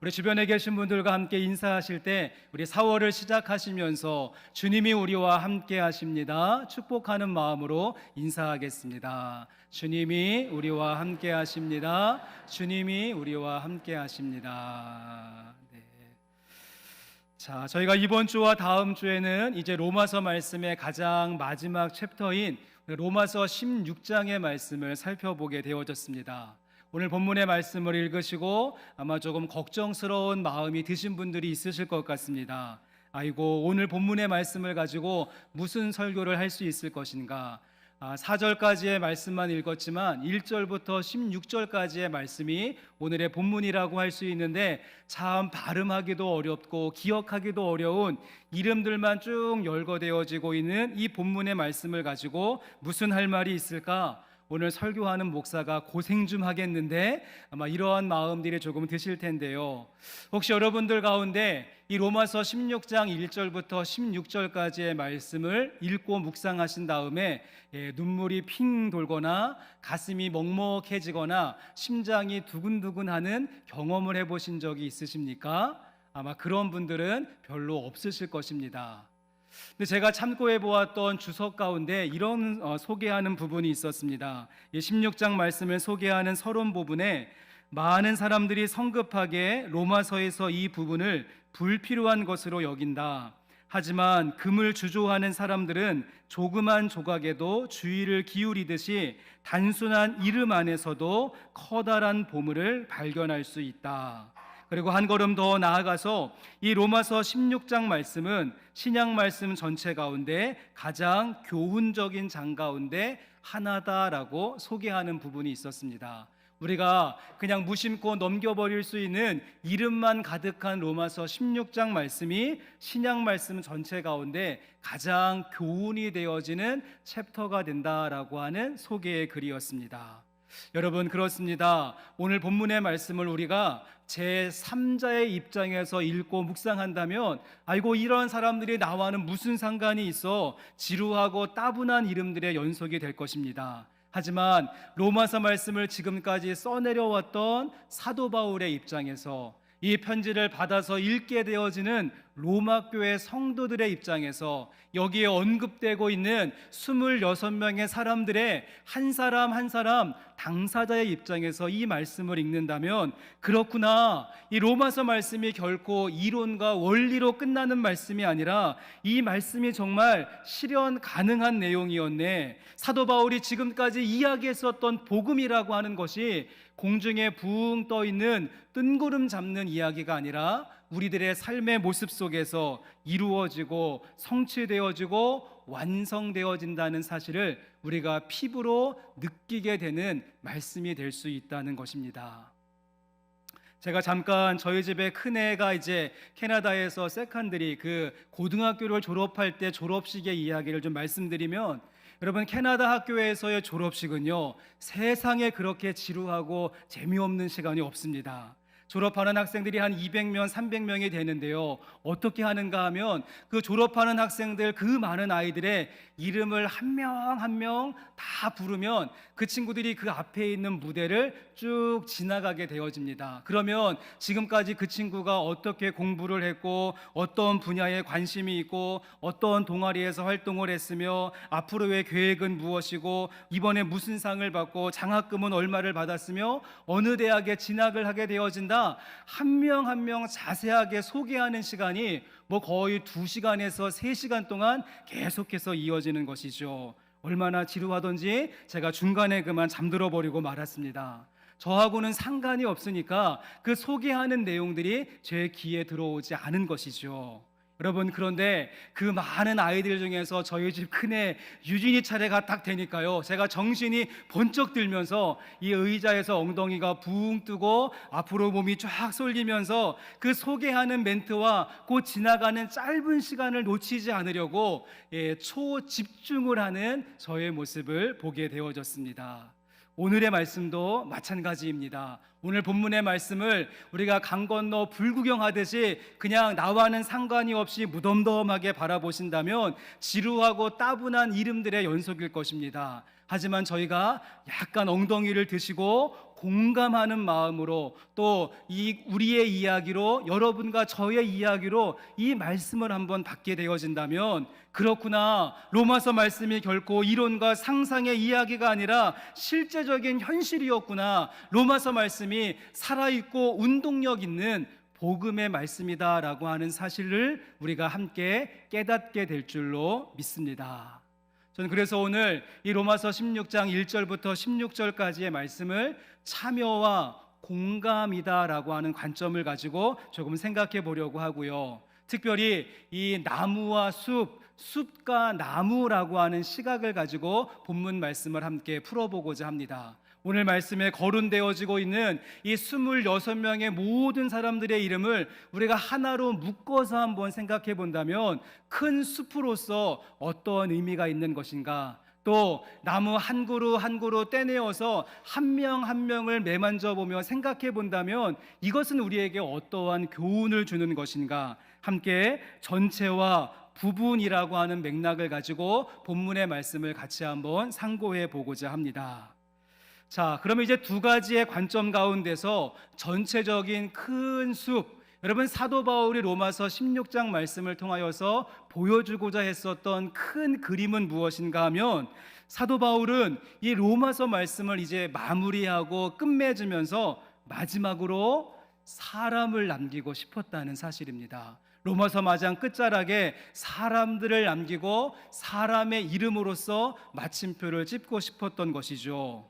우리 주변에 계신 분들과 함께 인사하실 때 우리 4월을 시작하시면서 주님이 우리와 함께 하십니다. 축복하는 마음으로 인사하겠습니다. 주님이 우리와 함께 하십니다. 주님이 우리와 함께 하십니다. 네. 자, 저희가 이번 주와 다음 주에는 이제 로마서 말씀의 가장 마지막 챕터인 로마서 16장의 말씀을 살펴보게 되어졌습니다. 오늘 본문의 말씀을 읽으시고 아마 조금 걱정스러운 마음이 드신 분들이 있으실 것 같습니다. 아이고, 오늘 본문의 말씀을 가지고 무슨 설교를 할 수 있을 것인가? 4절까지의 말씀만 읽었지만 1절부터 16절까지의 말씀이 오늘의 본문이라고 할 수 있는데 참 발음하기도 어렵고 기억하기도 어려운 이름들만 쭉 열거되어지고 있는 이 본문의 말씀을 가지고 무슨 할 말이 있을까? 오늘 설교하는 목사가 고생 좀 하겠는데 아마 이러한 마음들이 조금 드실 텐데요. 혹시 여러분들 가운데 이 로마서 16장 1절부터 16절까지의 말씀을 읽고 묵상하신 다음에 눈물이 핑 돌거나 가슴이 먹먹해지거나 심장이 두근두근하는 경험을 해보신 적이 있으십니까? 아마 그런 분들은 별로 없으실 것입니다. 근데 제가 참고해 보았던 주석 가운데 이런 소개하는 부분이 있었습니다. 16장 말씀을 소개하는 서론 부분에 많은 사람들이 성급하게 로마서에서 이 부분을 불필요한 것으로 여긴다. 하지만 금을 주조하는 사람들은 조그만 조각에도 주의를 기울이듯이 단순한 이름 안에서도 커다란 보물을 발견할 수 있다. 그리고 한 걸음 더 나아가서 이 로마서 16장 말씀은 신약 말씀 전체 가운데 가장 교훈적인 장 가운데 하나다라고 소개하는 부분이 있었습니다. 우리가 그냥 무심코 넘겨버릴 수 있는 이름만 가득한 로마서 16장 말씀이 신약 말씀 전체 가운데 가장 교훈이 되어지는 챕터가 된다라고 하는 소개의 글이었습니다. 여러분, 그렇습니다. 오늘 본문의 말씀을 우리가 제3자의 입장에서 읽고 묵상한다면 아이고, 이런 사람들이 나와는 무슨 상관이 있어 지루하고 따분한 이름들의 연속이 될 것입니다. 하지만 로마서 말씀을 지금까지 써내려왔던 사도 바울의 입장에서 이 편지를 받아서 읽게 되어지는 로마 교회 성도들의 입장에서 여기에 언급되고 있는 26명의 사람들의 한 사람 한 사람 당사자의 입장에서 이 말씀을 읽는다면 그렇구나, 이 로마서 말씀이 결코 이론과 원리로 끝나는 말씀이 아니라 이 말씀이 정말 실현 가능한 내용이었네. 사도 바울이 지금까지 이야기했었던 복음이라고 하는 것이 공중에 붕 떠 있는 뜬구름 잡는 이야기가 아니라 우리들의 삶의 모습 속에서 이루어지고 성취되어지고 완성되어진다는 사실을 우리가 피부로 느끼게 되는 말씀이 될 수 있다는 것입니다. 제가 잠깐 저희 집에 큰애가 이제 캐나다에서 세컨드리 그 고등학교를 졸업할 때 졸업식의 이야기를 좀 말씀드리면, 여러분, 캐나다 학교에서의 졸업식은요 세상에 그렇게 지루하고 재미없는 시간이 없습니다. 졸업하는 학생들이 한 200명, 300명이 되는데요, 어떻게 하는가 하면 그 졸업하는 학생들, 그 많은 아이들의 이름을 한 명 한 명 다 부르면 그 친구들이 그 앞에 있는 무대를 쭉 지나가게 되어집니다. 그러면 지금까지 그 친구가 어떻게 공부를 했고 어떤 분야에 관심이 있고 어떤 동아리에서 활동을 했으며 앞으로의 계획은 무엇이고 이번에 무슨 상을 받고 장학금은 얼마를 받았으며 어느 대학에 진학을 하게 되어진다, 한 명 한 명 자세하게 소개하는 시간이 거의 2시간에서 3시간 동안 계속해서 이어지는 것이죠. 얼마나 지루하던지 제가 중간에 그만 잠들어 버리고 말았습니다. 저하고는 상관이 없으니까 그 소개하는 내용들이 제 귀에 들어오지 않은 것이죠. 여러분, 그런데 그 많은 아이들 중에서 저희 집 큰애 유진이 차례가 딱 되니까요, 제가 정신이 번쩍 들면서 이 의자에서 엉덩이가 붕 뜨고 앞으로 몸이 쫙 쏠리면서 그 소개하는 멘트와 그 지나가는 짧은 시간을 놓치지 않으려고 초집중을 하는 저의 모습을 보게 되어졌습니다. 오늘의 말씀도 마찬가지입니다. 오늘 본문의 말씀을 우리가 강 건너 불구경하듯이 그냥 나와는 상관이 없이 무덤덤하게 바라보신다면 지루하고 따분한 이름들의 연속일 것입니다. 하지만 저희가 약간 엉덩이를 드시고 공감하는 마음으로 또 이 우리의 이야기로 여러분과 저의 이야기로 이 말씀을 한번 받게 되어진다면 그렇구나, 로마서 말씀이 결코 이론과 상상의 이야기가 아니라 실제적인 현실이었구나, 로마서 말씀이 살아있고 운동력 있는 복음의 말씀이다라고 하는 사실을 우리가 함께 깨닫게 될 줄로 믿습니다. 저는 그래서 오늘 이 로마서 16장 1절부터 16절까지의 말씀을 참여와 공감이다라고 하는 관점을 가지고 조금 생각해 보려고 하고요. 특별히 이 나무와 숲과 나무라고 하는 시각을 가지고 본문 말씀을 함께 풀어보고자 합니다. 오늘 말씀에 거론되어지고 있는 이 26명의 모든 사람들의 이름을 우리가 하나로 묶어서 한번 생각해 본다면 큰 숲으로서 어떤 의미가 있는 것인가, 또 나무 한 그루 한 그루 떼내어서 한 명 한 명을 매만져 보며 생각해 본다면 이것은 우리에게 어떠한 교훈을 주는 것인가, 함께 전체와 부분이라고 하는 맥락을 가지고 본문의 말씀을 같이 한번 상고해 보고자 합니다. 자, 그러면 이제 두 가지의 관점 가운데서 전체적인 큰 숲, 여러분 사도 바울이 로마서 16장 말씀을 통하여서 보여주고자 했었던 큰 그림은 무엇인가 하면, 사도 바울은 이 로마서 말씀을 이제 마무리하고 끝맺으면서 마지막으로 사람을 남기고 싶었다는 사실입니다. 로마서 마장 끝자락에 사람들을 남기고 사람의 이름으로써 마침표를 찍고 싶었던 것이죠.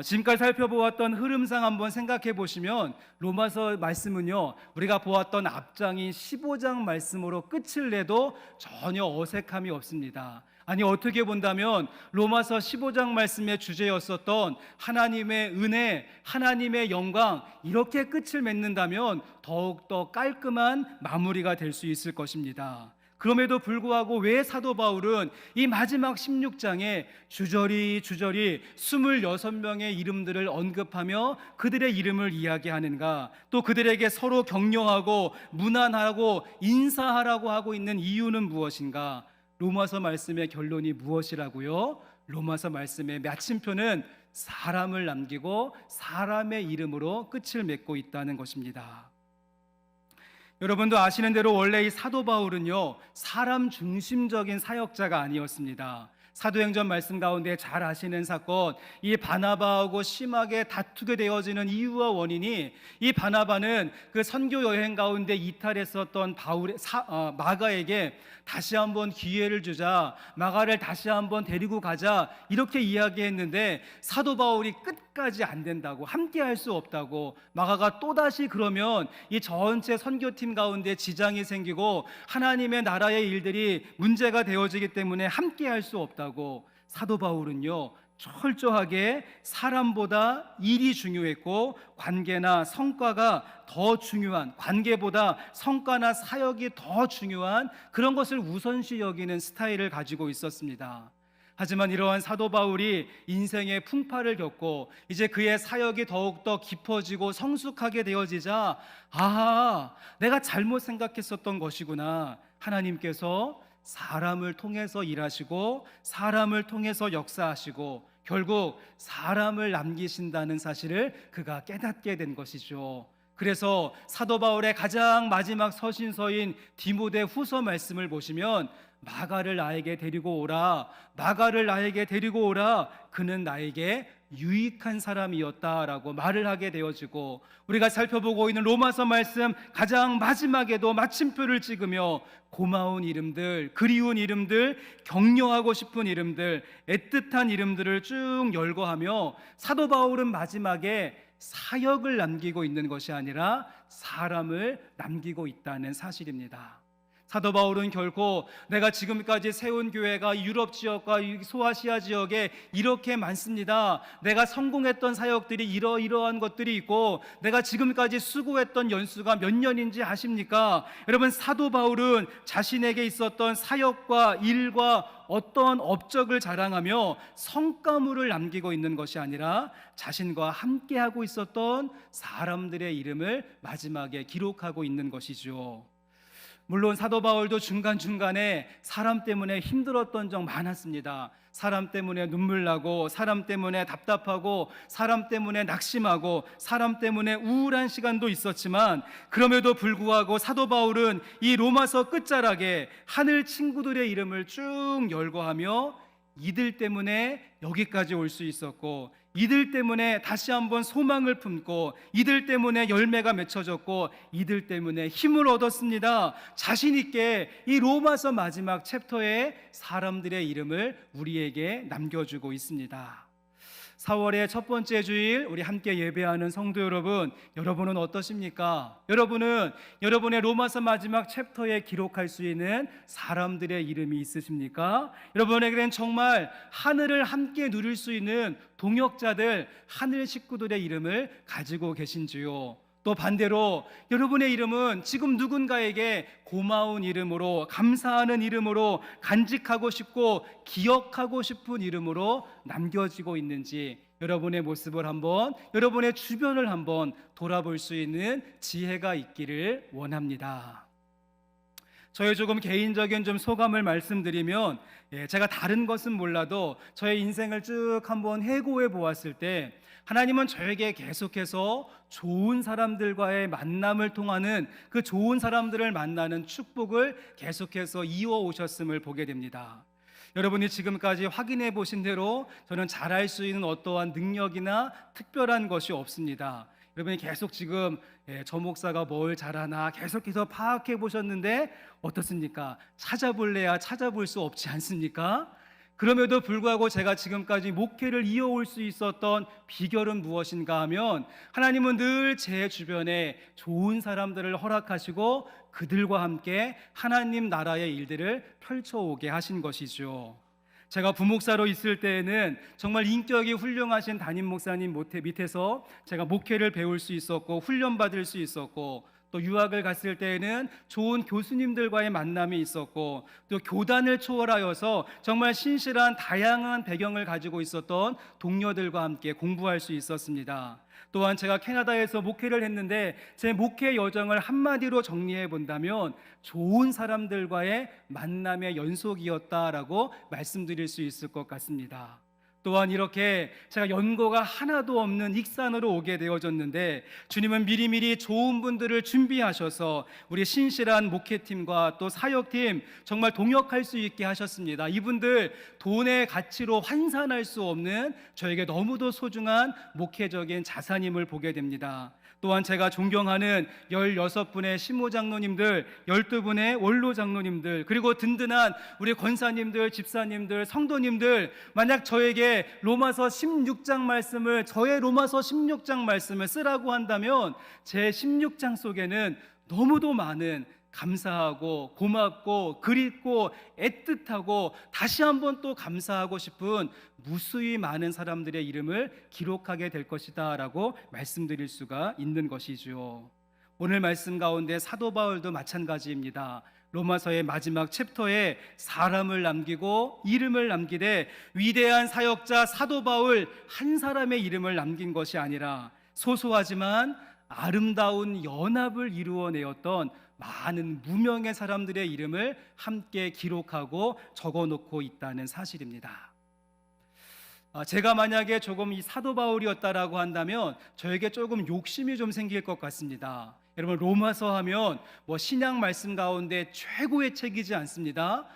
지금까지 살펴보았던 흐름상 한번 생각해 보시면 로마서 말씀은요, 우리가 보았던 앞장인 15장 말씀으로 끝을 내도 전혀 어색함이 없습니다. 아니, 어떻게 본다면 로마서 15장 말씀의 주제였었던 하나님의 은혜, 하나님의 영광, 이렇게 끝을 맺는다면 더욱더 깔끔한 마무리가 될 수 있을 것입니다. 그럼에도 불구하고 왜 사도 바울은 이 마지막 16장에 주저리 26명의 이름들을 언급하며 그들의 이름을 이야기하는가, 또 그들에게 서로 격려하고 문안하고 인사하라고 하고 있는 이유는 무엇인가? 로마서 말씀의 결론이 무엇이라고요? 로마서 말씀의 마침표는 사람을 남기고 사람의 이름으로 끝을 맺고 있다는 것입니다. 여러분도 아시는 대로 원래 이 사도 바울은요, 사람 중심적인 사역자가 아니었습니다. 사도행전 말씀 가운데 잘 아시는 사건, 이 바나바하고 심하게 다투게 되어지는 이유와 원인이, 이 바나바는 그 선교 여행 가운데 이탈했었던 마가에게 다시 한번 기회를 주자, 마가를 다시 한번 데리고 가자, 이렇게 이야기했는데 사도 바울이 끝까지 안 된다고, 함께 할 수 없다고, 마가가 또다시 그러면 이 전체 선교팀 가운데 지장이 생기고 하나님의 나라의 일들이 문제가 되어지기 때문에 함께 할 수 없다고, 사도 바울은요, 철저하게 사람보다 일이 중요했고 관계나 성과가 더 중요한, 관계보다 성과나 사역이 더 중요한 그런 것을 우선시 여기는 스타일을 가지고 있었습니다. 하지만 이러한 사도 바울이 인생의 풍파를 겪고 이제 그의 사역이 더욱더 깊어지고 성숙하게 되어지자, 아하, 내가 잘못 생각했었던 것이구나, 하나님께서 사람을 통해서 일하시고 사람을 통해서 역사하시고 결국 사람을 남기신다는 사실을 그가 깨닫게 된 것이죠. 그래서 사도 바울의 가장 마지막 서신서인 디모데 후서 말씀을 보시면 마가를 나에게 데리고 오라, 마가를 나에게 데리고 오라, 그는 나에게 유익한 사람이었다라고 말을 하게 되어지고, 우리가 살펴보고 있는 로마서 말씀 가장 마지막에도 마침표를 찍으며 고마운 이름들, 그리운 이름들, 격려하고 싶은 이름들, 애틋한 이름들을 쭉 열거하며 사도 바울은 마지막에 사역을 남기고 있는 것이 아니라 사람을 남기고 있다는 사실입니다. 사도 바울은 결코 내가 지금까지 세운 교회가 유럽 지역과 소아시아 지역에 이렇게 많습니다, 내가 성공했던 사역들이 이러이러한 것들이 있고 내가 지금까지 수고했던 연수가 몇 년인지 아십니까? 여러분, 사도 바울은 자신에게 있었던 사역과 일과 어떤 업적을 자랑하며 성과물을 남기고 있는 것이 아니라 자신과 함께하고 있었던 사람들의 이름을 마지막에 기록하고 있는 것이죠. 물론 사도 바울도 중간중간에 사람 때문에 힘들었던 적 많았습니다. 사람 때문에 눈물 나고, 사람 때문에 답답하고, 사람 때문에 낙심하고, 사람 때문에 우울한 시간도 있었지만, 그럼에도 불구하고 사도 바울은 이 로마서 끝자락에 하늘 친구들의 이름을 쭉 열거하며 이들 때문에 여기까지 올 수 있었고, 이들 때문에 다시 한번 소망을 품고, 이들 때문에 열매가 맺혀졌고, 이들 때문에 힘을 얻었습니다. 자신 있게 이 로마서 마지막 챕터에 사람들의 이름을 우리에게 남겨주고 있습니다. 4월의 첫 번째 주일 우리 함께 예배하는 성도 여러분, 여러분은 어떠십니까? 여러분은 여러분의 로마서 마지막 챕터에 기록할 수 있는 사람들의 이름이 있으십니까? 여러분에게는 정말 하늘을 함께 누릴 수 있는 동역자들, 하늘 식구들의 이름을 가지고 계신지요? 또 반대로 여러분의 이름은 지금 누군가에게 고마운 이름으로, 감사하는 이름으로, 간직하고 싶고 기억하고 싶은 이름으로 남겨지고 있는지, 여러분의 모습을 한번, 여러분의 주변을 한번 돌아볼 수 있는 지혜가 있기를 원합니다. 저의 조금 개인적인 좀 소감을 말씀드리면, 제가 다른 것은 몰라도 저의 인생을 쭉 한번 회고해 보았을 때, 하나님은 저에게 계속해서 좋은 사람들과의 만남을 통하는, 그 좋은 사람들을 만나는 축복을 계속해서 이어오셨음을 보게 됩니다. 여러분이 지금까지 확인해 보신 대로 저는 잘할 수 있는 어떠한 능력이나 특별한 것이 없습니다. 여러분이 계속 지금 저 목사가 뭘 잘하나 계속해서 파악해 보셨는데 어떻습니까? 찾아볼래야 찾아볼 수 없지 않습니까? 그럼에도 불구하고 제가 지금까지 목회를 이어올 수 있었던 비결은 무엇인가 하면, 하나님은 늘 제 주변에 좋은 사람들을 허락하시고 그들과 함께 하나님 나라의 일들을 펼쳐오게 하신 것이죠. 제가 부목사로 있을 때에는 정말 인격이 훌륭하신 담임 목사님 밑에서 제가 목회를 배울 수 있었고 훈련받을 수 있었고, 또 유학을 갔을 때에는 좋은 교수님들과의 만남이 있었고, 또 교단을 초월하여서 정말 신실한 다양한 배경을 가지고 있었던 동료들과 함께 공부할 수 있었습니다. 또한 제가 캐나다에서 목회를 했는데 제 목회 여정을 한마디로 정리해 본다면 좋은 사람들과의 만남의 연속이었다라고 말씀드릴 수 있을 것 같습니다. 또한 이렇게 제가 연고가 하나도 없는 익산으로 오게 되어졌는데, 주님은 미리미리 좋은 분들을 준비하셔서 우리 신실한 목회팀과 또 사역팀 정말 동역할 수 있게 하셨습니다. 이분들 돈의 가치로 환산할 수 없는 저에게 너무도 소중한 목회적인 자산임을 보게 됩니다. 또한 제가 존경하는 16분의 신모장로님들, 12분의 원로장로님들, 그리고 든든한 우리 권사님들, 집사님들, 성도님들, 만약 저에게 로마서 16장 말씀을, 저의 로마서 16장 말씀을 쓰라고 한다면 제 16장 속에는 너무도 많은 감사하고 고맙고 그립고 애틋하고 다시 한번 또 감사하고 싶은 무수히 많은 사람들의 이름을 기록하게 될 것이다 라고 말씀드릴 수가 있는 것이죠. 오늘 말씀 가운데 사도 바울도 마찬가지입니다. 로마서의 마지막 챕터에 사람을 남기고 이름을 남기되 위대한 사역자 사도 바울 한 사람의 이름을 남긴 것이 아니라 소소하지만 아름다운 연합을 이루어내었던 많은 무명의 사람들의 이름을 함께 기록하고 적어놓고 있다는 사실입니다. 제가 만약에 조금 이 사도 바울이었다라고 한다면 저에게 조금 욕심이 좀 생길 것 같습니다. 여러분, 로마서 하면 뭐 신약 말씀 가운데 최고의 책이지 않습니다.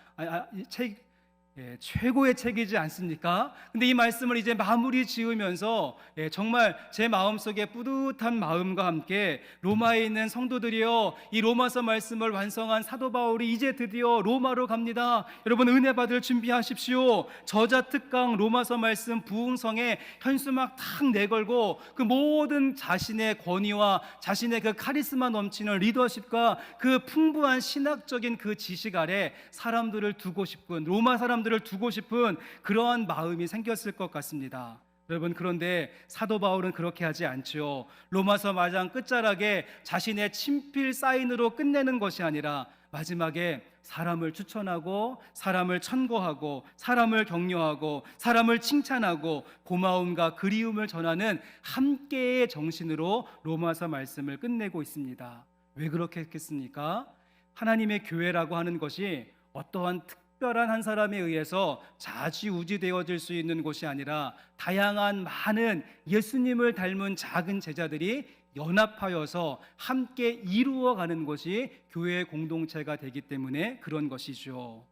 최고의 책이지 않습니까? 근데 이 말씀을 이제 마무리 지으면서 정말 제 마음속에 뿌듯한 마음과 함께 로마에 있는 성도들이여, 이 로마서 말씀을 완성한 사도 바울이 이제 드디어 로마로 갑니다. 여러분, 은혜 받을 준비하십시오. 저자 특강 로마서 말씀 부흥성에 현수막 탁 내걸고 그 모든 자신의 권위와 자신의 그 카리스마 넘치는 리더십과 그 풍부한 신학적인 그 지식 아래 사람들을 두고 싶은, 로마 사람들을 두고 싶은 그러한 마음이 생겼을 것 같습니다. 여러분, 그런데 사도 바울은 그렇게 하지 않죠. 로마서 마장 끝자락에 자신의 친필 사인으로 끝내는 것이 아니라 마지막에 사람을 추천하고 사람을 천거하고 사람을 격려하고 사람을 칭찬하고 고마움과 그리움을 전하는 함께의 정신으로 로마서 말씀을 끝내고 있습니다. 왜 그렇게 했겠습니까? 하나님의 교회라고 하는 것이 어떠한 특별한 한 사람에 의해서 좌지우지되어질 수 있는 곳이 아니라 다양한 많은 예수님을 닮은 작은 제자들이 연합하여서 함께 이루어가는 것이 교회의 공동체가 되기 때문에 그런 것이죠.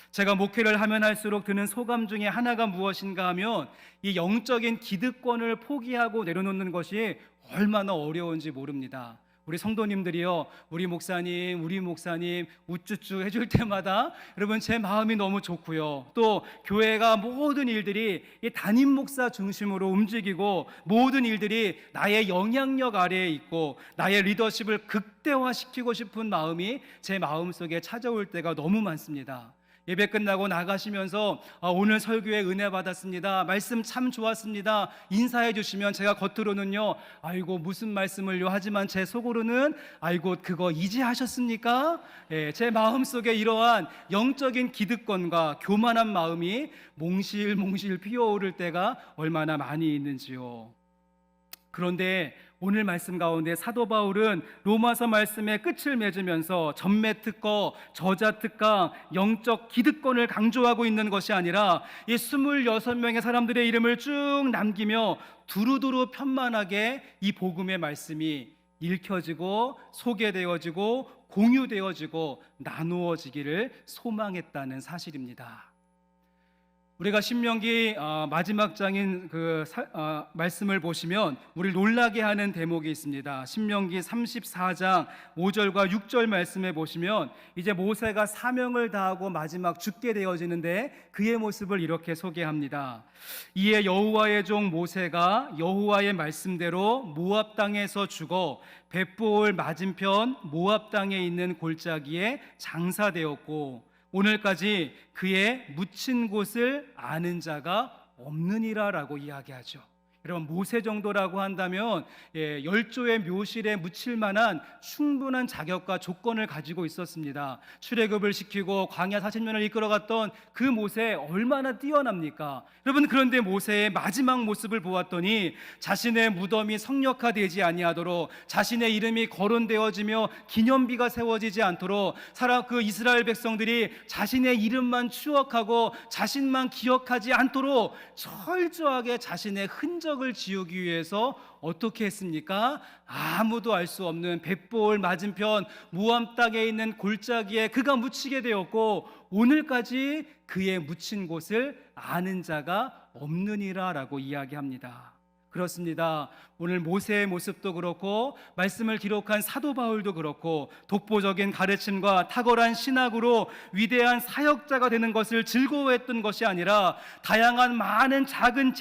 제가 목회를 하면 할수록 드는 소감 중에 하나가 무엇인가 하면 이 영적인 기득권을 포기하고 내려놓는 것이 얼마나 어려운지 모릅니다. 우리 성도님들이요, 우리 목사님 우쭈쭈 해줄 때마다 여러분 제 마음이 너무 좋고요. 또 교회가 모든 일들이 이 담임 목사 중심으로 움직이고 모든 일들이 나의 영향력 아래에 있고 나의 리더십을 극대화시키고 싶은 마음이 제 마음속에 찾아올 때가 너무 많습니다. 예배 끝나고 나가시면서 오늘 설교에 은혜 받았습니다, 말씀 참 좋았습니다, 인사해 주시면 제가 겉으로는요 아이고 무슨 말씀을요 하지만 제 속으로는 아이고 그거 이제 하셨습니까? 제 마음속에 이러한 영적인 기득권과 교만한 마음이 몽실몽실 피어오를 때가 얼마나 많이 있는지요. 그런데 오늘 말씀 가운데 사도 바울은 로마서 말씀의 끝을 맺으면서 전매특거, 저자특강, 영적 기득권을 강조하고 있는 것이 아니라 이 26명의 사람들의 이름을 쭉 남기며 두루두루 편만하게 이 복음의 말씀이 읽혀지고 소개되어지고 공유되어지고 나누어지기를 소망했다는 사실입니다. 우리가 신명기 마지막 장인 말씀을 보시면 우리를 놀라게 하는 대목이 있습니다. 신명기 34장 5절과 6절 말씀에 보시면 이제 모세가 사명을 다하고 마지막 죽게 되어지는데 그의 모습을 이렇게 소개합니다. 이에 여호와의 종 모세가 여호와의 말씀대로 모압 땅에서 죽어 벳보을 맞은편 모압 땅에 있는 골짜기에 장사되었고 오늘까지 그의 묻힌 곳을 아는 자가 없느니라라고 이야기하죠. 여러분 모세 정도라고 한다면 열조의 묘실에 묻힐 만한 충분한 자격과 조건을 가지고 있었습니다. 출애굽을 시키고 광야 40년을 이끌어갔던 그 모세 얼마나 뛰어납니까? 여러분 그런데 모세의 마지막 모습을 보았더니 자신의 무덤이 성역화되지 아니하도록 자신의 이름이 거론되어지며 기념비가 세워지지 않도록 그 이스라엘 백성들이 자신의 이름만 추억하고 자신만 기억하지 않도록 철저하게 자신의 흔적을 지우기 위해서 어떻게 했습니까? 아무도 알 수 없는 벳보을 맞은편 모압 땅에 있는 골짜기에 그가 묻히게 되었고 오늘까지 그의 묻힌 곳을 아는 자가 없느니라 라고 이야기합니다. 그렇습니다. 오늘 모세의 모습도 그렇고 말씀을 기록한 사도 바울도 그렇고 독보적인 가르침과 탁월한 신학으로 위대한 사역자가 되는 것을 즐거워했던 것이 아니라 다양한 많은 작은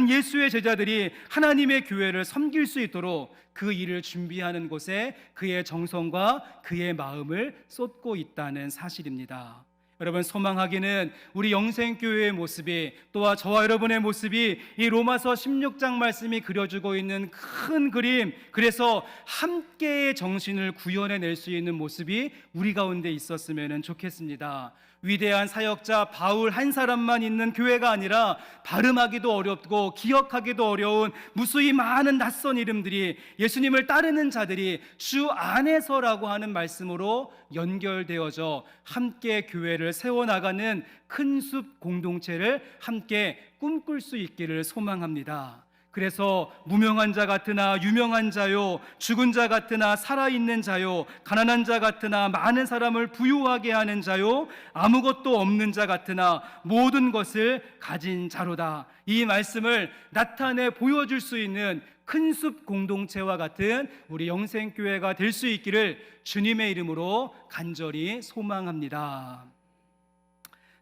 예수의 제자들이 하나님의 교회를 섬길 수 있도록 그 일을 준비하는 곳에 그의 정성과 그의 마음을 쏟고 있다는 사실입니다. 여러분 소망하기는 우리 영생교회의 모습이 또한 저와 여러분의 모습이 이 로마서 16장 말씀이 그려주고 있는 큰 그림, 그래서 함께의 정신을 구현해낼 수 있는 모습이 우리 가운데 있었으면 좋겠습니다. 위대한 사역자 바울 한 사람만 있는 교회가 아니라 발음하기도 어렵고 기억하기도 어려운 무수히 많은 낯선 이름들이 예수님을 따르는 자들이 주 안에서라고 하는 말씀으로 연결되어져 함께 교회를 세워나가는 큰 숲 공동체를 함께 꿈꿀 수 있기를 소망합니다. 그래서 무명한 자 같으나 유명한 자요, 죽은 자 같으나 살아있는 자요, 가난한 자 같으나 많은 사람을 부유하게 하는 자요, 아무것도 없는 자 같으나 모든 것을 가진 자로다. 이 말씀을 나타내 보여줄 수 있는 큰 숲 공동체와 같은 우리 영생교회가 될 수 있기를 주님의 이름으로 간절히 소망합니다.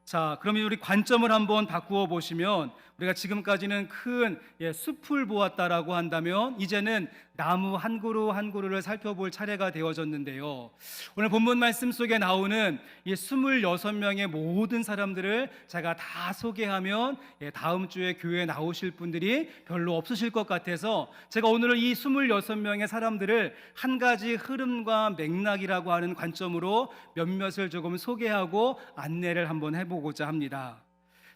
자, 그러면 우리 관점을 한번 바꾸어 보시면 우리가 지금까지는 큰 숲을 보았다라고 한다면 이제는 나무 한 그루 한 그루를 살펴볼 차례가 되어졌는데요. 오늘 본문 말씀 속에 나오는 이 26명의 모든 사람들을 제가 다 소개하면 다음 주에 교회에 나오실 분들이 별로 없으실 것 같아서 제가 오늘 이 26명의 사람들을 한 가지 흐름과 맥락이라고 하는 관점으로 몇몇을 조금 소개하고 안내를 한번 해보고자 합니다.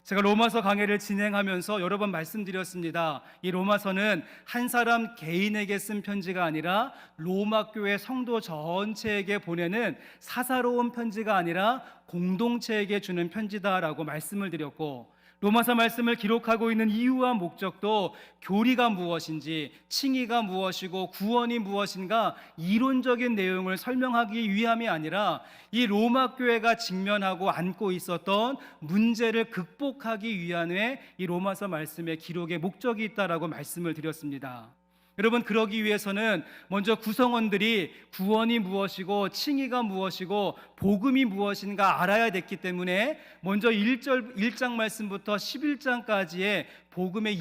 제가 로마서 강해를 진행하면서 여러 번 말씀드렸습니다. 이 로마서는 한 사람 개인에게 쓴 편지가 아니라 로마 교회 성도 전체에게 보내는 사사로운 편지가 아니라 공동체에게 주는 편지다라고 말씀을 드렸고, 로마서 말씀을 기록하고 있는 이유와 목적도 교리가 무엇인지, 칭의가 무엇이고 구원이 무엇인가 이론적인 내용을 설명하기 위함이 아니라 이 로마 교회가 직면하고 안고 있었던 문제를 극복하기 위함에 이 로마서 말씀의 기록의 목적이 있다라고 말씀을 드렸습니다. 여러분, 그러기 위해서는 먼저 구성원들이 구원이 무엇이고 칭의가 무엇이고 복음이 무엇인가 알아야 됐기 때문에 먼저 1장 말씀부터 11장까지의 복음의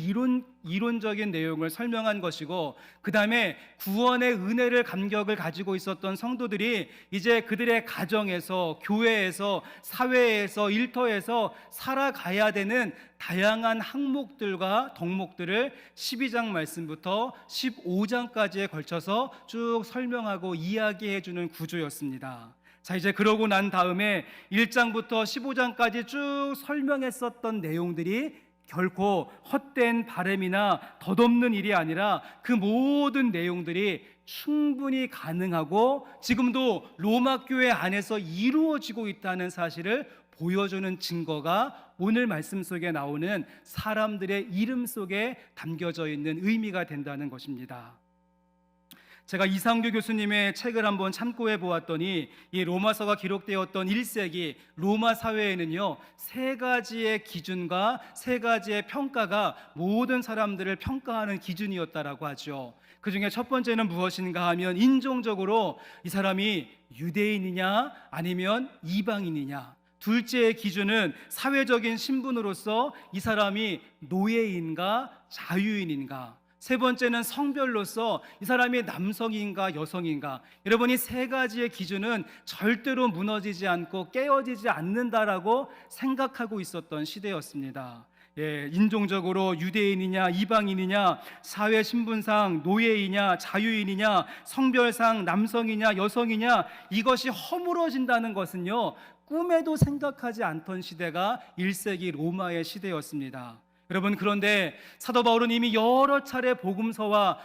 이론적인 내용을 설명한 것이고, 그 다음에 구원의 은혜를 감격을 가지고 있었던 성도들이 이제 그들의 가정에서, 교회에서, 사회에서, 일터에서 살아가야 되는 다양한 항목들과 덕목들을 12장 말씀부터 15장까지에 걸쳐서 쭉 설명하고 이야기해 주는 구조였습니다. 자, 이제 그러고 난 다음에 1장부터 15장까지 쭉 설명했었던 내용들이 결코 헛된 바램이나 덧없는 일이 아니라 그 모든 내용들이 충분히 가능하고 지금도 로마 교회 안에서 이루어지고 있다는 사실을 보여주는 증거가 오늘 말씀 속에 나오는 사람들의 이름 속에 담겨져 있는 의미가 된다는 것입니다. 제가 이상규 교수님의 책을 한번 참고해 보았더니 이 로마서가 기록되었던 1세기 로마 사회에는요, 세 가지의 기준과 세 가지의 평가가 모든 사람들을 평가하는 기준이었다라고 하죠. 그 중에 첫 번째는 무엇인가 하면 인종적으로 이 사람이 유대인이냐 아니면 이방인이냐, 둘째의 기준은 사회적인 신분으로서 이 사람이 노예인가 자유인인가, 세 번째는 성별로서 이 사람이 남성인가 여성인가. 여러분, 이 세 가지의 기준은 절대로 무너지지 않고 깨어지지 않는다라고 생각하고 있었던 시대였습니다. 인종적으로 유대인이냐 이방인이냐, 사회 신분상 노예이냐 자유인이냐, 성별상 남성이냐 여성이냐, 이것이 허물어진다는 것은요, 꿈에도 생각하지 않던 시대가 1세기 로마의 시대였습니다. 여러분, 그런데 사도 바울은 이미 여러 차례 복음서와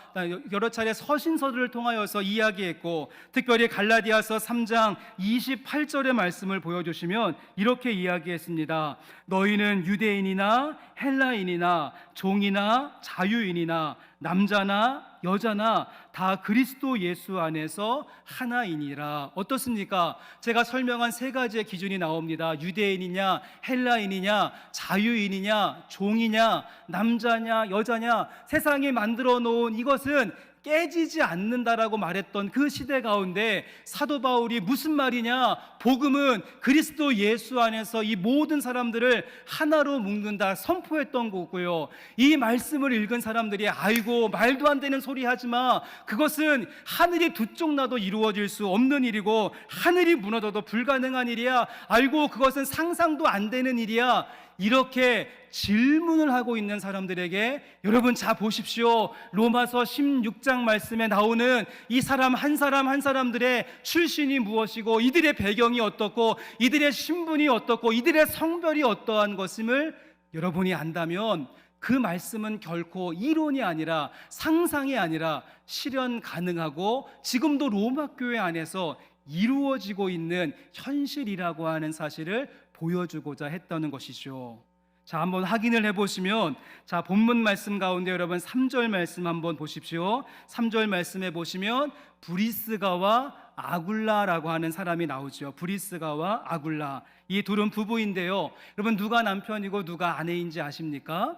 여러 차례 서신서들을 통하여서 이야기했고, 특별히 갈라디아서 3장 28절의 말씀을 보여주시면 이렇게 이야기했습니다. 너희는 유대인이나 헬라인이나 종이나 자유인이나 남자나 여자나 다 그리스도 예수 안에서 하나이니라. 어떻습니까? 제가 설명한 세 가지의 기준이 나옵니다. 유대인이냐 헬라인이냐 자유인이냐 종이냐 남자냐 여자냐, 세상이 만들어 놓은 이것은 깨지지 않는다라고 말했던 그 시대 가운데 사도 바울이 무슨 말이냐, 복음은 그리스도 예수 안에서 이 모든 사람들을 하나로 묶는다 선포했던 거고요. 이 말씀을 읽은 사람들이 아이고 말도 안 되는 소리 하지마, 그것은 하늘이 두 쪽 나도 이루어질 수 없는 일이고 하늘이 무너져도 불가능한 일이야, 아이고 그것은 상상도 안 되는 일이야, 이렇게 질문을 하고 있는 사람들에게 여러분, 자 보십시오. 로마서 16장 말씀에 나오는 이 사람 한 사람 한 사람들의 출신이 무엇이고 이들의 배경이 어떻고 이들의 신분이 어떻고 이들의 성별이 어떠한 것임을 여러분이 안다면 그 말씀은 결코 이론이 아니라 상상이 아니라 실현 가능하고 지금도 로마 교회 안에서 이루어지고 있는 현실이라고 하는 사실을 보여주고자 했다는 것이죠. 자, 한번 확인을 해보시면, 자, 본문 말씀 가운데 여러분 3절 말씀 한번 보십시오. 3절 말씀에 보시면 브리스가와 아굴라라고 하는 사람이 나오죠. 브리스가와 아굴라, 이 둘은 부부인데요. 여러분, 누가 남편이고 누가 아내인지 아십니까?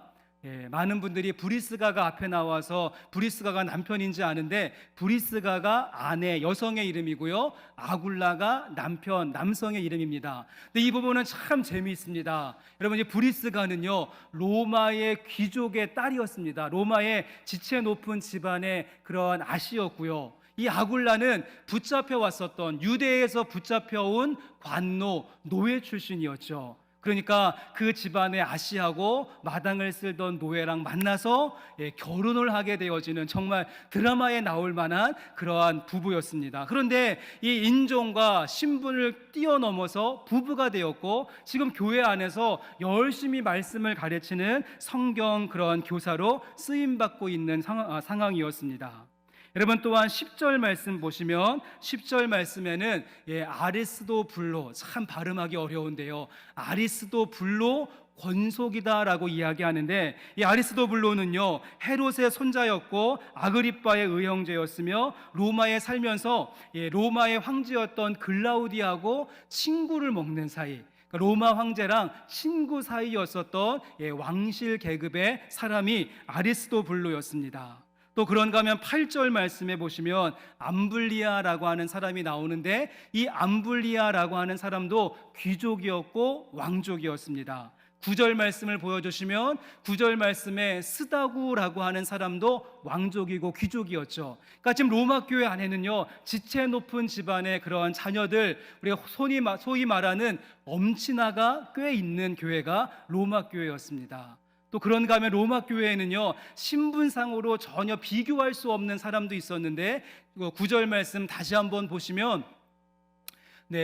많은 분들이 브리스가가 앞에 나와서 브리스가가 남편인지 아는데, 브리스가가 아내, 여성의 이름이고요, 아굴라가 남편, 남성의 이름입니다. 근데 이 부분은 참 재미있습니다. 여러분, 이 브리스가는요, 로마의 귀족의 딸이었습니다. 로마의 지체 높은 집안의 그러한 아씨였고요, 이 아굴라는 붙잡혀 왔었던, 유대에서 붙잡혀온 관노, 노예 출신이었죠. 그러니까 그 집안의 아씨하고 마당을 쓸던 노예랑 만나서 결혼을 하게 되어지는 정말 드라마에 나올 만한 그러한 부부였습니다. 그런데 이 인종과 신분을 뛰어넘어서 부부가 되었고, 지금 교회 안에서 열심히 말씀을 가르치는 성경 그러한 교사로 쓰임받고 있는 상황이었습니다. 여러분, 또한 10절 말씀 보시면 10절 말씀에는 아리스도블로, 참 발음하기 어려운데요, 아리스도블로 권속이다라고 이야기하는데, 이 아리스도블로는요 헤롯의 손자였고 아그리빠의 의형제였으며 로마에 살면서 로마의 황제였던 글라우디하고 친구를 먹는 사이, 로마 황제랑 친구 사이였었던 왕실 계급의 사람이 아리스도블로였습니다. 또 그런가 하면 8절 말씀에 보시면 암블리아라고 하는 사람이 나오는데, 이 암블리아라고 하는 사람도 귀족이었고 왕족이었습니다. 9절 말씀을 보여주시면 9절 말씀에 스다구라고 하는 사람도 왕족이고 귀족이었죠. 그러니까 지금 로마 교회 안에는요 지체 높은 집안의 그러한 자녀들, 우리가 소위 말하는 엄친아가 꽤 있는 교회가 로마 교회였습니다. 또 그런가 하면 로마 교회에는요 신분상으로 전혀 비교할 수 없는 사람도 있었는데, 9절 말씀 다시 한번 보시면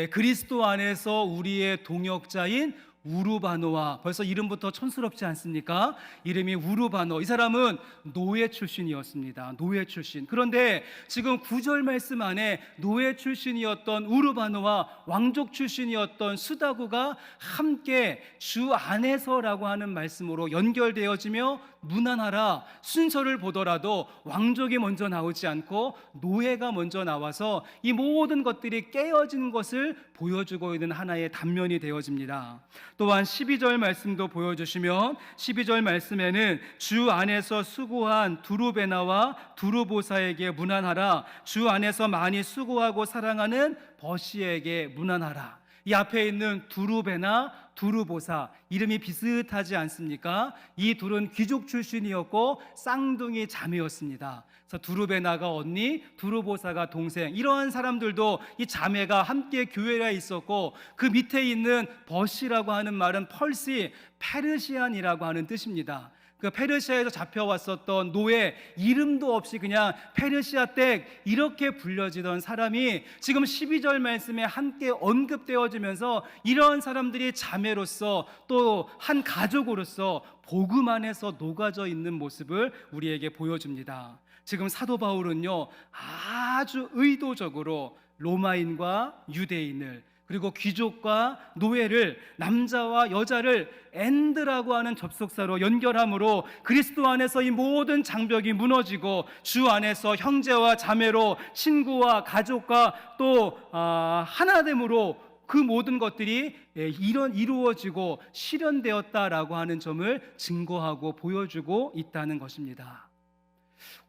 그리스도 안에서 우리의 동역자인 우르바노와, 벌써 이름부터 촌스럽지 않습니까? 이름이 우르바노. 이 사람은 노예 출신이었습니다. 노예 출신. 그런데 지금 9절 말씀 안에 노예 출신이었던 우르바노와 왕족 출신이었던 수다구가 함께 주 안에서라고 하는 말씀으로 연결되어지며 문안하라, 순서를 보더라도 왕족이 먼저 나오지 않고 노예가 먼저 나와서 이 모든 것들이 깨어진 것을 보여주고 있는 하나의 단면이 되어집니다. 또한 12절 말씀도 보여주시면 12절 말씀에는 주 안에서 수고한 두루베나와 두루보사에게 문안하라, 주 안에서 많이 수고하고 사랑하는 버시에게 문안하라. 이 앞에 있는 두루베나, 두루보사, 이름이 비슷하지 않습니까? 이 둘은 귀족 출신이었고 쌍둥이 자매였습니다. 그래서 두루베나가 언니, 두루보사가 동생, 이러한 사람들도 이 자매가 함께 교회에 있었고, 그 밑에 있는 버시라고 하는 말은 펄시, 페르시안이라고 하는 뜻입니다. 그 페르시아에서 잡혀왔었던 노예, 이름도 없이 그냥 페르시아 댁 이렇게 불려지던 사람이 지금 12절 말씀에 함께 언급되어지면서 이런 사람들이 자매로서 또 한 가족으로서 복음 안에서 녹아져 있는 모습을 우리에게 보여줍니다. 지금 사도 바울은요 아주 의도적으로 로마인과 유대인을, 그리고 귀족과 노예를, 남자와 여자를 엔드라고 하는 접속사로 연결함으로 그리스도 안에서 이 모든 장벽이 무너지고 주 안에서 형제와 자매로, 친구와 가족과 또 하나됨으로 그 모든 것들이 이루어지고 실현되었다라고 하는 점을 증거하고 보여주고 있다는 것입니다.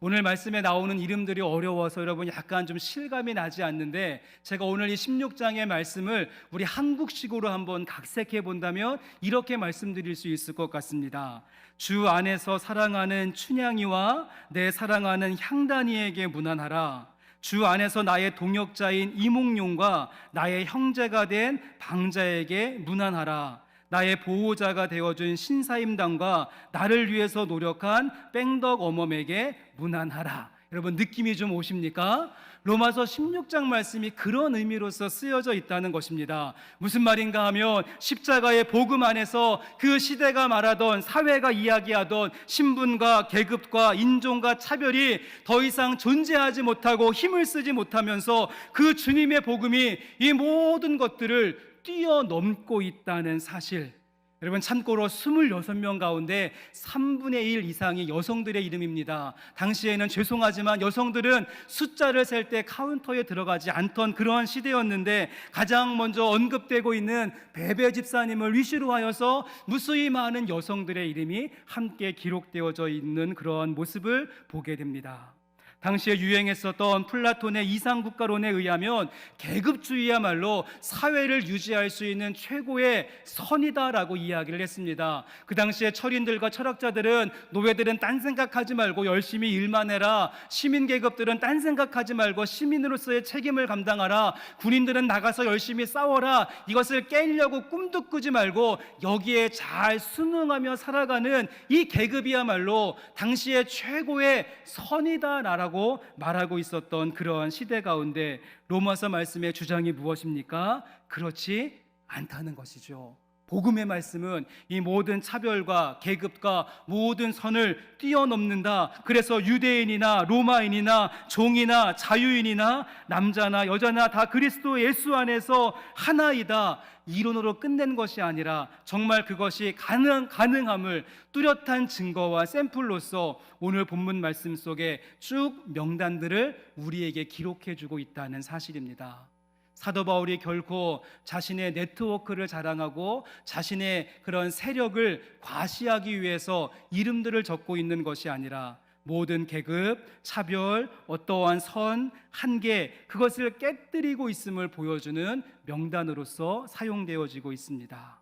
오늘 말씀에 나오는 이름들이 어려워서 여러분 약간 좀 실감이 나지 않는데, 제가 오늘 이 16장의 말씀을 우리 한국식으로 한번 각색해 본다면 이렇게 말씀드릴 수 있을 것 같습니다. 주 안에서 사랑하는 춘향이와 내 사랑하는 향단이에게 문안하라. 주 안에서 나의 동역자인 이몽룡과 나의 형제가 된 방자에게 문안하라. 나의 보호자가 되어준 신사임당과 나를 위해서 노력한 뺑덕 어멈에게 문안하라. 여러분 느낌이 좀 오십니까? 로마서 16장 말씀이 그런 의미로서 쓰여져 있다는 것입니다. 무슨 말인가 하면 십자가의 복음 안에서 그 시대가 말하던, 사회가 이야기하던 신분과 계급과 인종과 차별이 더 이상 존재하지 못하고 힘을 쓰지 못하면서 그 주님의 복음이 이 모든 것들을 뛰어넘고 있다는 사실. 여러분 참고로 26명 가운데 3분의 1 이상이 여성들의 이름입니다. 당시에는 죄송하지만 여성들은 숫자를 셀 때 카운터에 들어가지 않던 그러한 시대였는데, 가장 먼저 언급되고 있는 베베 집사님을 위시로 하여서 무수히 많은 여성들의 이름이 함께 기록되어져 있는 그러한 모습을 보게 됩니다. 당시에 유행했었던 플라톤의 이상국가론에 의하면 계급주의야말로 사회를 유지할 수 있는 최고의 선이다라고 이야기를 했습니다. 그 당시에 철인들과 철학자들은 노예들은 딴 생각하지 말고 열심히 일만 해라, 시민계급들은 딴 생각하지 말고 시민으로서의 책임을 감당하라, 군인들은 나가서 열심히 싸워라, 이것을 깨려고 꿈도 꾸지 말고 여기에 잘 순응하며 살아가는 이 계급이야말로 당시의 최고의 선이다라고 말하고 있었던 그러한 시대 가운데 로마서 말씀의 주장이 무엇입니까? 그렇지 않다는 것이죠. 복음의 말씀은 이 모든 차별과 계급과 모든 선을 뛰어넘는다. 그래서 유대인이나 로마인이나 종이나 자유인이나 남자나 여자나 다 그리스도 예수 안에서 하나이다. 이론으로 끝낸 것이 아니라 정말 그것이 가능함을 뚜렷한 증거와 샘플로서 오늘 본문 말씀 속에 쭉 명단들을 우리에게 기록해 주고 있다는 사실입니다. 사도 바울이 결코 자신의 네트워크를 자랑하고 자신의 그런 세력을 과시하기 위해서 이름들을 적고 있는 것이 아니라 모든 계급, 차별, 어떠한 선, 한계, 그것을 깨뜨리고 있음을 보여주는 명단으로서 사용되어지고 있습니다.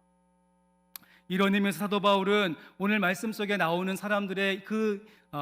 이런 의미에서 사도 바울은 오늘 말씀 속에 나오는 사람들의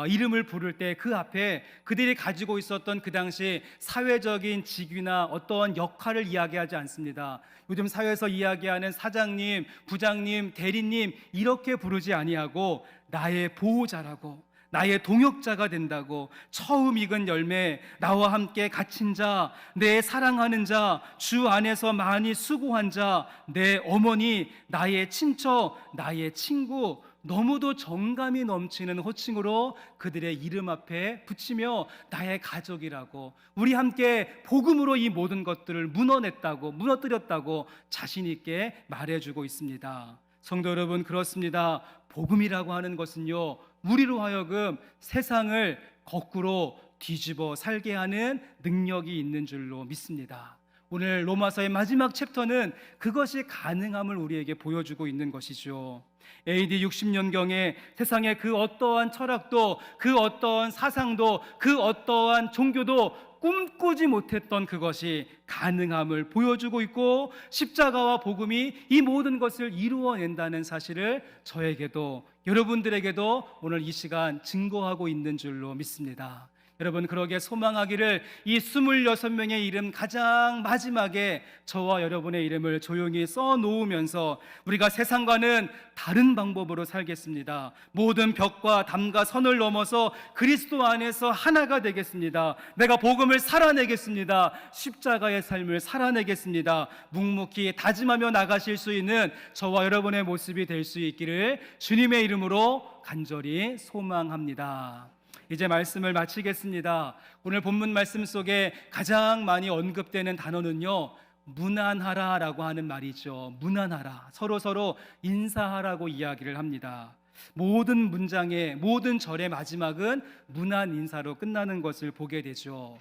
이름을 부를 때 그 앞에 그들이 가지고 있었던 그 당시 사회적인 직위나 어떠한 역할을 이야기하지 않습니다. 요즘 사회에서 이야기하는 사장님, 부장님, 대리님 이렇게 부르지 아니하고 나의 보호자라고, 나의 동역자가 된다고, 처음 익은 열매, 나와 함께 갇힌 자, 내 사랑하는 자, 주 안에서 많이 수고한 자, 내 어머니, 나의 친척, 나의 친구, 너무도 정감이 넘치는 호칭으로 그들의 이름 앞에 붙이며 나의 가족이라고, 우리 함께 복음으로 이 모든 것들을 무너뜨렸다고 자신 있게 말해주고 있습니다. 성도 여러분, 그렇습니다. 복음이라고 하는 것은요, 우리로 하여금 세상을 거꾸로 뒤집어 살게 하는 능력이 있는 줄로 믿습니다. 오늘 로마서의 마지막 챕터는 그것이 가능함을 우리에게 보여주고 있는 것이죠. AD 60년경에 세상의 그 어떠한 철학도, 그 어떠한 사상도, 그 어떠한 종교도 꿈꾸지 못했던 그것이 가능함을 보여주고 있고, 십자가와 복음이 이 모든 것을 이루어낸다는 사실을 저에게도 여러분들에게도 오늘 이 시간 증거하고 있는 줄로 믿습니다. 여러분, 그러게 소망하기를 이 26명의 이름 가장 마지막에 저와 여러분의 이름을 조용히 써놓으면서 우리가 세상과는 다른 방법으로 살겠습니다. 모든 벽과 담과 선을 넘어서 그리스도 안에서 하나가 되겠습니다. 내가 복음을 살아내겠습니다. 십자가의 삶을 살아내겠습니다. 묵묵히 다짐하며 나가실 수 있는 저와 여러분의 모습이 될 수 있기를 주님의 이름으로 간절히 소망합니다. 이제 말씀을 마치겠습니다. 오늘 본문 말씀 속에 가장 많이 언급되는 단어는요, 무난하라라고 하는 말이죠. 무난하라, 서로 인사하라고 이야기를 합니다. 모든 문장의, 모든 절의 마지막은 무난 인사로 끝나는 것을 보게 되죠.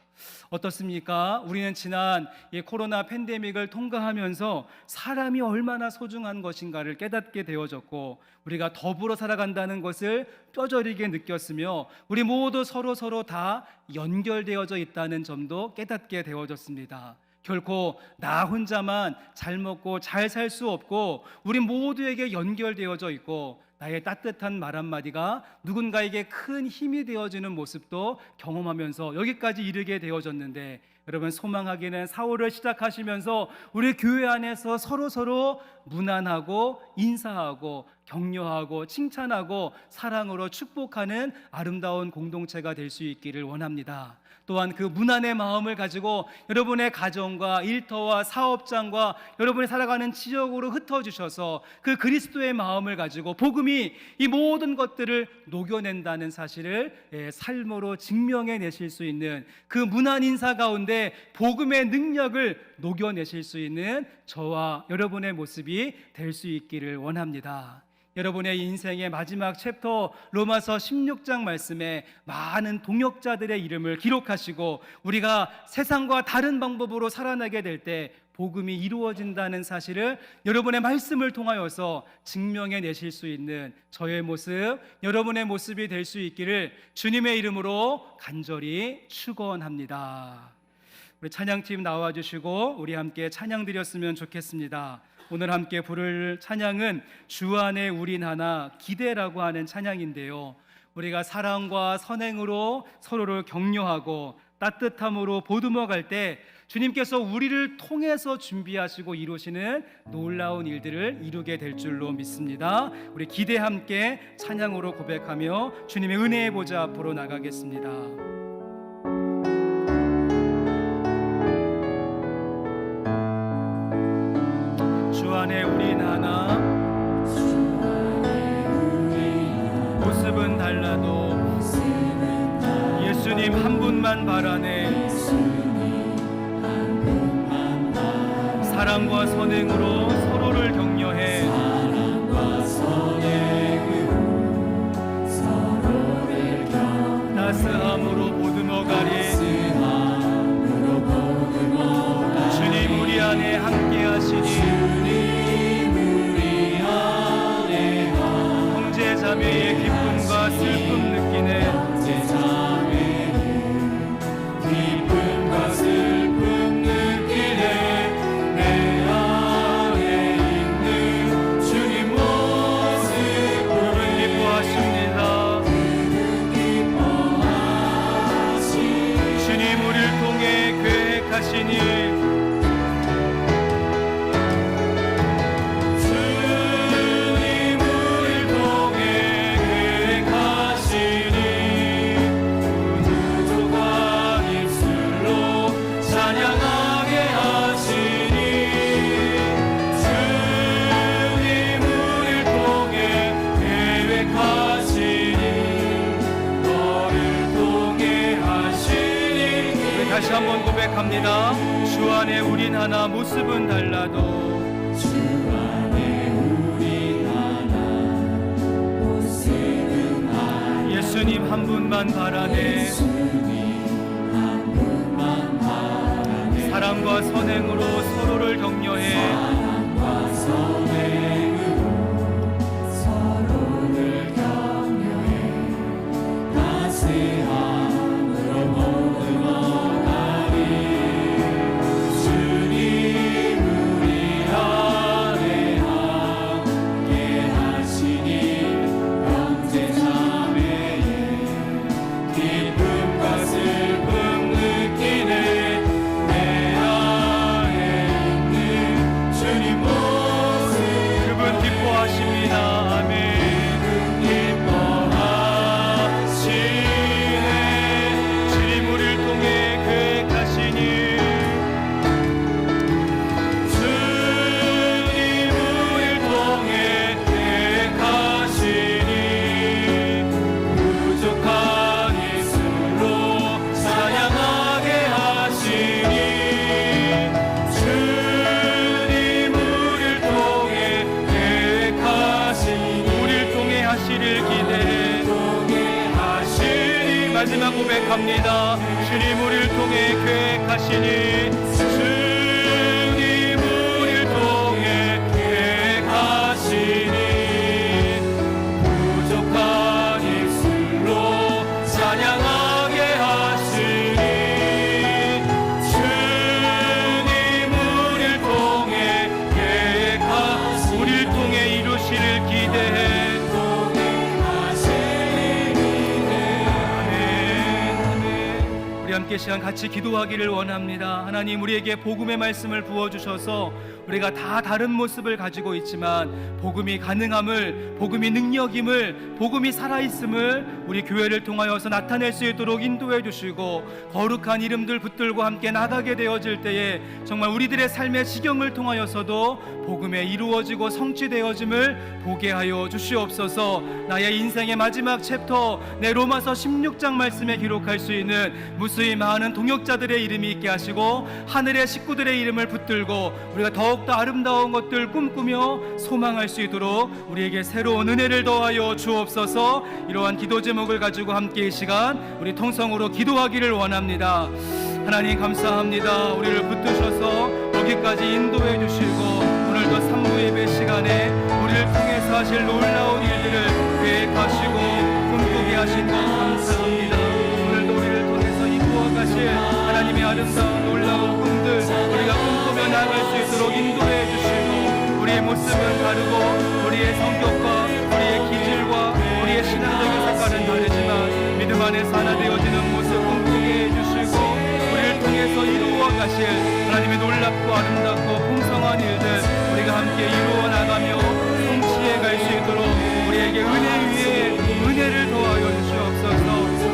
어떻습니까? 우리는 지난 코로나 팬데믹을 통과하면서 사람이 얼마나 소중한 것인가를 깨닫게 되어졌고, 우리가 더불어 살아간다는 것을 뼈저리게 느꼈으며, 우리 모두 서로 다 연결되어져 있다는 점도 깨닫게 되어졌습니다. 결코 나 혼자만 잘 먹고 잘 살 수 없고, 우리 모두에게 연결되어져 있고, 나의 따뜻한 말 한마디가 누군가에게 큰 힘이 되어지는 모습도 경험하면서 여기까지 이르게 되어졌는데, 여러분, 소망하기는 4월을 시작하시면서 우리 교회 안에서 서로 무난하고 인사하고 격려하고 칭찬하고 사랑으로 축복하는 아름다운 공동체가 될 수 있기를 원합니다. 또한 그 무난의 마음을 가지고 여러분의 가정과 일터와 사업장과 여러분이 살아가는 지역으로 흩어주셔서 그 그리스도의 마음을 가지고 복음이 이 모든 것들을 녹여낸다는 사실을 삶으로 증명해내실 수 있는 그 무난 인사 가운데 복음의 능력을 녹여내실 수 있는 저와 여러분의 모습이 될 수 있기를 원합니다. 여러분의 인생의 마지막 챕터 로마서 16장 말씀에 많은 동역자들의 이름을 기록하시고 우리가 세상과 다른 방법으로 살아나게 될 때 복음이 이루어진다는 사실을 여러분의 말씀을 통하여서 증명해 내실 수 있는 저의 모습, 여러분의 모습이 될 수 있기를 주님의 이름으로 간절히 축원합니다. 우리 찬양팀 나와주시고 우리 함께 찬양 드렸으면 좋겠습니다. 오늘 함께 부를 찬양은 주 안에 우린 하나 기대라고 하는 찬양인데요, 우리가 사랑과 선행으로 서로를 격려하고 따뜻함으로 보듬어 갈 때 주님께서 우리를 통해서 준비하시고 이루시는 놀라운 일들을 이루게 될 줄로 믿습니다. 우리 기대 함께 찬양으로 고백하며 주님의 은혜의 보좌 앞으로 나가겠습니다. 주 안에 우린 하나, 모습은 달라도 예수님 한 분만 바라네. 사랑과 선행으로 서로를 격려해 따스함으로 보듬어가리. 주님 우리 안에 함께 하시니 형제 자매의 기쁨과 슬픔 느끼네. 다시 한번 고백합니다. 주 안에 우린 하나, 모습은 달라도 주 안에 우린 하나, 모습은 하나. 예수님 한 분만 바라네. 예수님 한 분만 바라네. 사랑과 선행으로 서로를 격려해 사랑과 선행으로 서로를 격려해 따스함으로 모두가 마지막 고백합니다. 주님 우리를 통해 계획하시니, 주님 우리를 통해 계획하시니, 부족한 입술로 찬양하게 하시니, 주님 우리를 통해 계획하시니, 우리를 통해 이루시를 기대해 함께 시간 같이 기도하기를 원합니다. 하나님, 우리에게 복음의 말씀을 부어주셔서 우리가 다 다른 모습을 가지고 있지만 복음이 가능함을, 복음이 능력임을, 복음이 살아있음을 우리 교회를 통하여서 나타낼 수 있도록 인도해 주시고, 거룩한 이름들 붙들고 함께 나가게 되어질 때에 정말 우리들의 삶의 지경을 통하여서도 복음에 이루어지고 성취되어짐을 보게 하여 주시옵소서. 나의 인생의 마지막 챕터, 내 로마서 16장 말씀에 기록할 수 있는 무수히 많은 동역자들의 이름이 있게 하시고 하늘의 식구들의 이름을 붙들고 우리가 더욱더 아름다운 것들 꿈꾸며 소망할 수 있도록 우리에게 새로운 은혜를 더하여 주옵소서. 이러한 기도 제목을 가지고 함께 이 시간 우리 통성으로 기도하기를 원합니다. 하나님 감사합니다. 우리를 붙드셔서 여기까지 인도해 주시고 오늘도 3부 예배 시간에 우리를 통해서 하실 놀라운 일들을 계획하시고 꿈꾸게 하신 것 감사합니다. 오늘도 우리를 통해서 이루어 가실 하나님의 아름다운 놀라운 꿈들 우리가 꿈꾸며 나아갈 수 있도록 인도해 주시고 우리의 모습은 다르고 우리의 성격과 우리의 기질과 우리의 신앙적인 색깔은 다르지만 믿음 안에서 하나 되어지는 모습 꿈꾸게 해주시고 우리를 통해서 이루어 가실 하나님의 놀랍고 아름답고 풍성한 일들 우리가 함께 이루어 나가며 성취해 갈 수 있도록 우리에게 은혜 위에 은혜를 더하여 주시옵소서.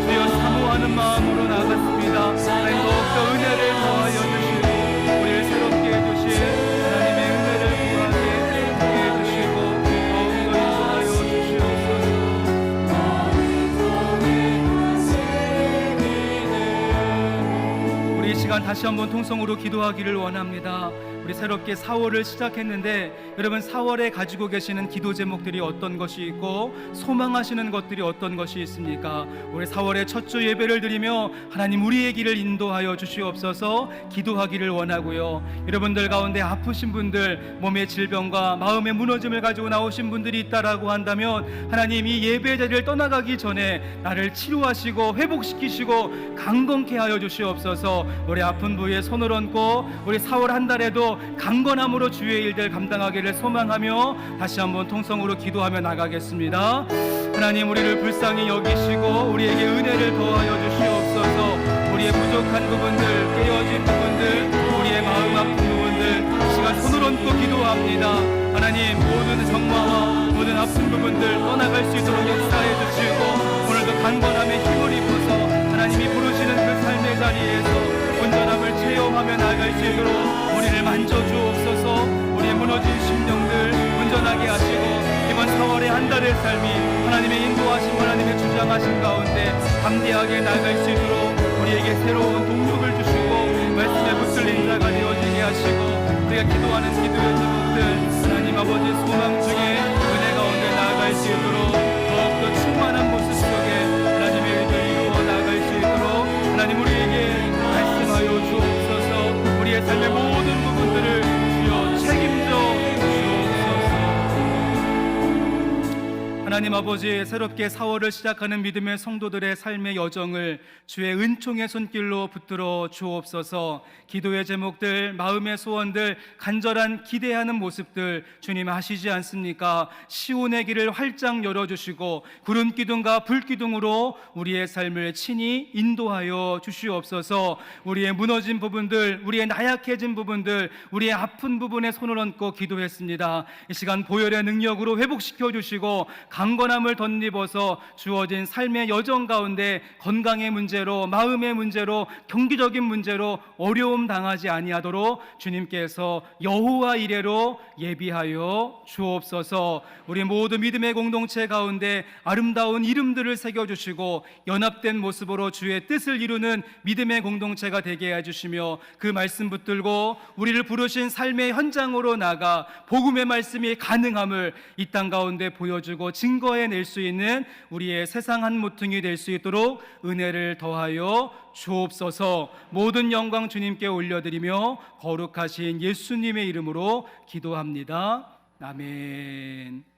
주여 사모하는 마음으로 나갔습니다. 하나님 더욱더 은혜를 더하여 주시고 우리를 새롭게 해주실 하나님의 은혜를 구하게 해주시고 더욱더 인도하여 주시옵소서. 우리 이 시간 다시 한번 통성으로 기도하기를 원합니다. 우리 새롭게 4월을 시작했는데 여러분 4월에 가지고 계시는 기도 제목들이 어떤 것이 있고 소망하시는 것들이 어떤 것이 있습니까? 우리 4월의 첫 주 예배를 드리며 하나님 우리의 길을 인도하여 주시옵소서 기도하기를 원하고요. 여러분들 가운데 아프신 분들 몸의 질병과 마음의 무너짐을 가지고 나오신 분들이 있다라고 한다면 하나님 이 예배 자리를 떠나가기 전에 나를 치료하시고 회복시키시고 강건케 하여 주시옵소서. 우리 아픈 부위에 손을 얹고 우리 4월 한 달에도 강건함으로 주의 일들 감당하기를 소망하며 다시 한번 통성으로 기도하며 나가겠습니다. 하나님 우리를 불쌍히 여기시고 우리에게 은혜를 더하여 주시옵소서. 우리의 부족한 부분들 깨어진 부분들 우리의 마음 아픈 부분들 이 시간 손을 얹고 기도합니다. 하나님 모든 정마와 모든 아픈 부분들 떠나갈 수 있도록 역사해 주시고 오늘도 강건함의 힘을 입어서 하나님이 부르시는 그 삶의 자리에서 온전함을 체험하며 나아갈 수 있도록 우리를 만져주옵소서. 우리의 무너진 심령들 온전하게 하시고 이번 4월의 한 달의 삶이 하나님의 인도하심 하나님의 주장하심 가운데 담대하게 나아갈 수 있도록 우리에게 새로운 동력을 주시고 말씀에 붙들린 자가 되어지게 하시고 우리가 기도하는 기도의 제목들 하나님 아버지 소망 중에 은혜 가운데 나아갈 수 있도록 더욱더 충만한 모습 속에 하나님의 일을 이루어 나아갈 수 있도록 하나님 우리에게 말씀하여 주옵소서. 우리의 삶의 모든 부분들을 주여 책임져 주옵소서. 하나님 아버지 새롭게 4월을 시작하는 믿음의 성도들의 삶의 여정을 주의 은총의 손길로 붙들어 주옵소서. 기도의 제목들 마음의 소원들 간절한 기대하는 모습들 주님 아시지 않습니까? 시온의 길을 활짝 열어주시고 구름 기둥과 불 기둥으로 우리의 삶을 친히 인도하여 주시옵소서. 우리의 무너진 부분들 우리의 나약해진 부분들 우리의 아픈 부분에 손을 얹고 기도했습니다. 이 시간 보혈의 능력으로 회복시켜 주시고 강건함을 덧입어서 주어진 삶의 여정 가운데 건강의 문제로 마음의 문제로 경기적인 문제로 어려움 당하지 아니하도록 주님께서 여호와 이레로 예비하여 주옵소서. 우리 모두 믿음의 공동체 가운데 아름다운 이름들을 새겨주시고 연합된 모습으로 주의 뜻을 이루는 믿음의 공동체가 되게 해주시며 그 말씀 붙들고 우리를 부르신 삶의 현장으로 나가 복음의 말씀이 가능함을 이 땅 가운데 보여주고 증거해낼 수 있는 우리의 세상 한 모퉁이 될 수 있도록 은혜를 더하여 주옵소서. 모든 영광 주님께 올려드리며 거룩하신 예수님의 이름으로 기도합니다. 아멘.